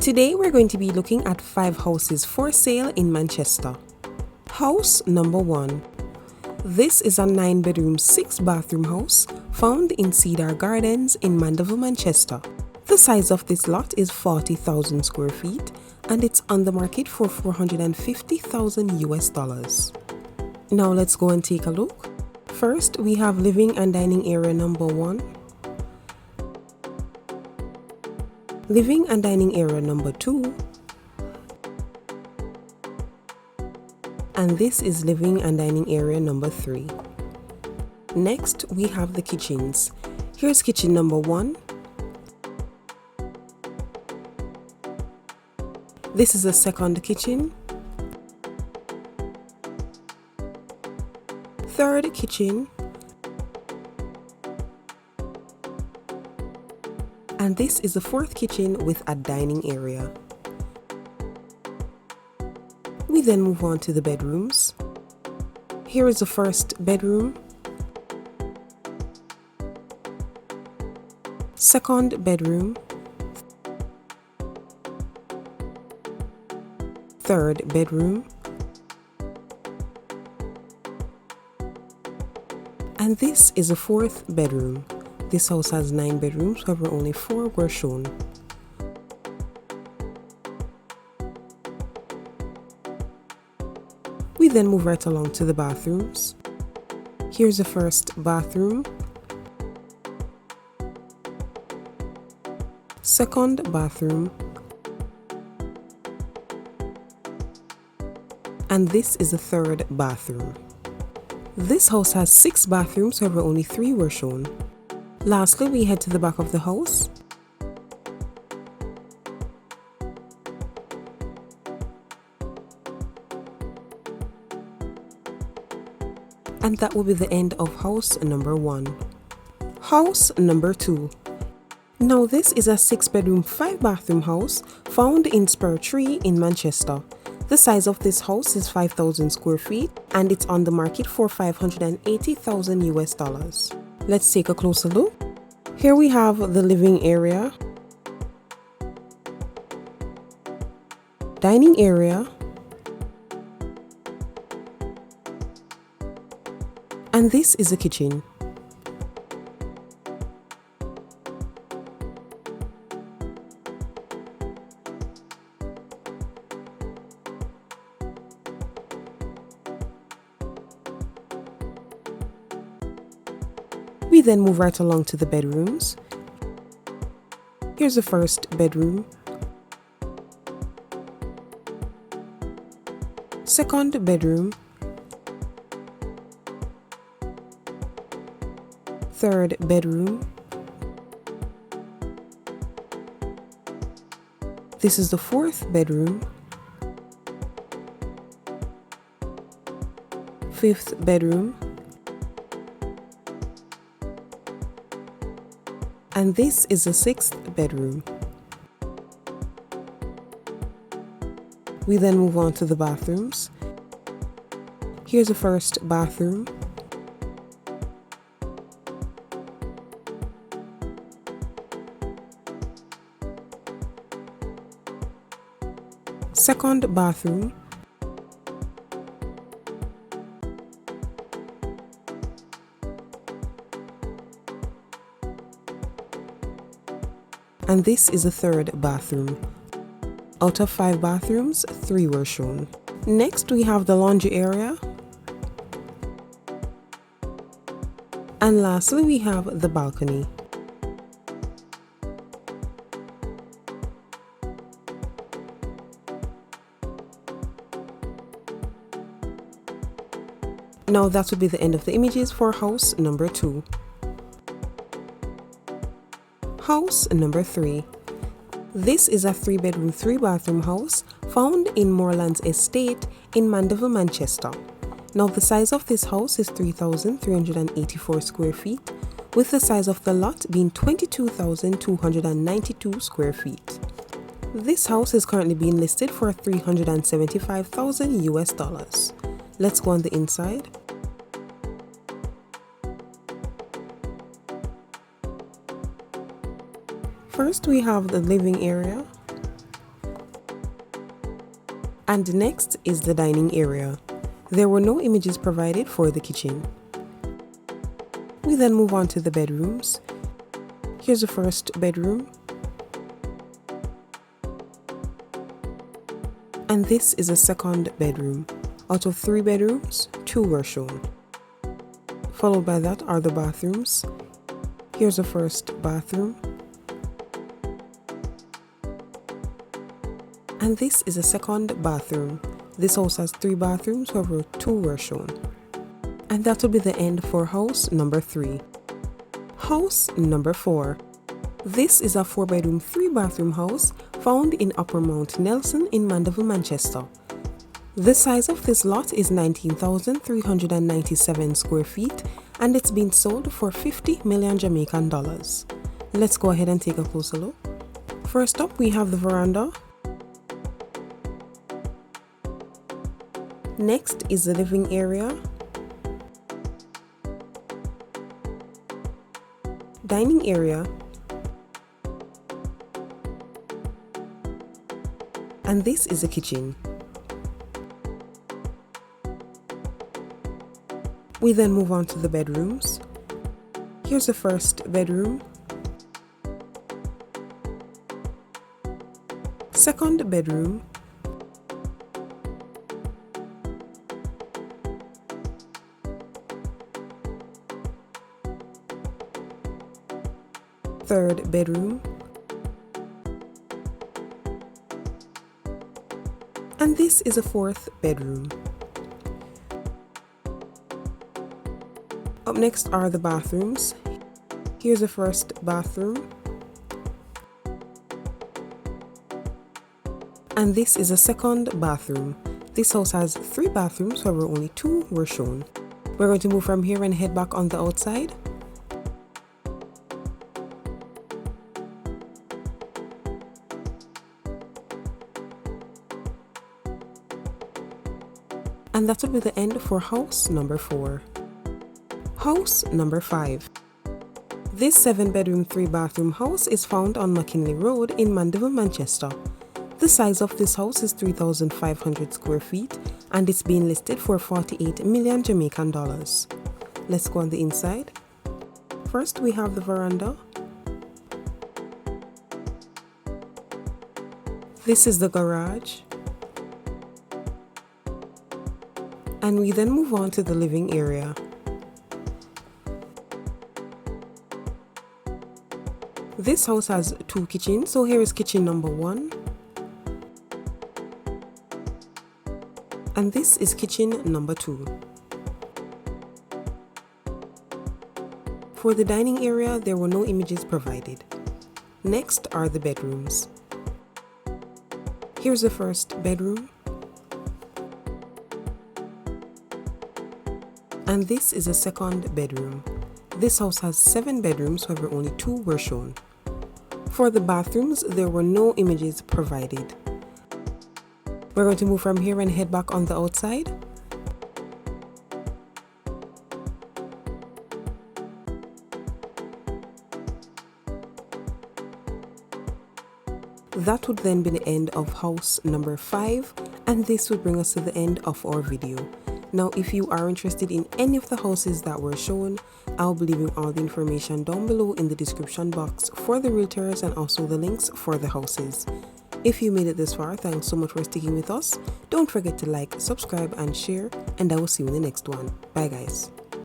Today we're going to be looking at 5 houses for sale in Manchester. House number 1. This is a 9-bedroom, 6-bathroom house found in Cedar Gardens in Mandeville, Manchester. The size of this lot is 40,000 square feet and it's on the market for $450,000. Now let's go and take a look. First, we have living and dining area number 1. Living and dining area number 2. And this is living and dining area number 3. Next, we have the kitchens. Here's kitchen number 1. This is a second kitchen. Third kitchen. And this is the fourth kitchen with a dining area. We then move on to the bedrooms. Here is the first bedroom, second bedroom, third bedroom, and this is the fourth bedroom. This house has 9 bedrooms, however only 4 were shown. We then move right along to the bathrooms. Here's the first bathroom, second bathroom, and this is the third bathroom. This house has 6 bathrooms, however only 3 were shown. Lastly, we head to the back of the house. And that will be the end of house number 1. House number 2. Now this is a 6-bedroom, 5-bathroom house found in Spur Tree in Manchester. The size of this house is 5,000 square feet and it's on the market for $580,000. Let's take a closer look. Here we have the living area, dining area, and this is the kitchen. We then move right along to the bedrooms. Here's the first bedroom, second bedroom, third bedroom. This is the fourth bedroom, fifth bedroom, and this is the sixth bedroom. We then move on to the bathrooms. Here's the first bathroom, second bathroom, and this is the third bathroom. Out of 5 bathrooms, 3 were shown. Next, we have the laundry area. And lastly, we have the balcony. Now that would be the end of the images for house number 2. House number 3. This is a 3-bedroom, 3-bathroom house found in Moorlands Estate in Mandeville, Manchester. Now the size of this house is 3,384 square feet, with the size of the lot being 22,292 square feet. This house is currently being listed for $375,000. Let's go on the inside. First, we have the living area. And next is the dining area. There were no images provided for the kitchen. We then move on to the bedrooms. Here's the first bedroom. And this is a second bedroom. Out of 3 bedrooms, 2 were shown. Followed by that are the bathrooms. Here's the first bathroom. And this is a second bathroom. This house has 3 bathrooms, however 2 were shown. And that will be the end for house number 3. House number 4. This is a 4-bedroom, 3-bathroom house found in Upper Mount Nelson in Mandeville, Manchester. The size of this lot is 19,397 square feet and it's been sold for 50 million Jamaican dollars. Let's go ahead and take a closer look. First up, we have the veranda. Next is the living area. Dining area. And this is the kitchen. We then move on to the bedrooms. Here's the first bedroom. Second bedroom. Third bedroom. And this is a 4th bedroom. Up next are the bathrooms. Here's the first bathroom. And this is a second bathroom. This house has 3 bathrooms, however only 2 were shown. We're going to move from here and head back on the outside. And that will be the end for house number 4. House number 5. This 7-bedroom, 3-bathroom house is found on McKinley Road in Mandeville, Manchester. The size of this house is 3,500 square feet and it's being listed for 48 million Jamaican dollars. Let's go on the inside. First, we have the veranda. This is the garage. And we then move on to the living area. This house has 2 kitchens, so here is kitchen number 1. And this is kitchen number 2. For the dining area, there were no images provided. Next are the bedrooms. Here's the first bedroom. And this is a second bedroom. This house has 7 bedrooms, however only 2 were shown. For the bathrooms, there were no images provided. We're going to move from here and head back on the outside. That would then be the end of house number 5, and this would bring us to the end of our video. Now, if you are interested in any of the houses that were shown, I'll be leaving all the information down below in the description box for the realtors and also the links for the houses. If you made it this far, thanks so much for sticking with us. Don't forget to like, subscribe and share, and I will see you in the next one. Bye guys.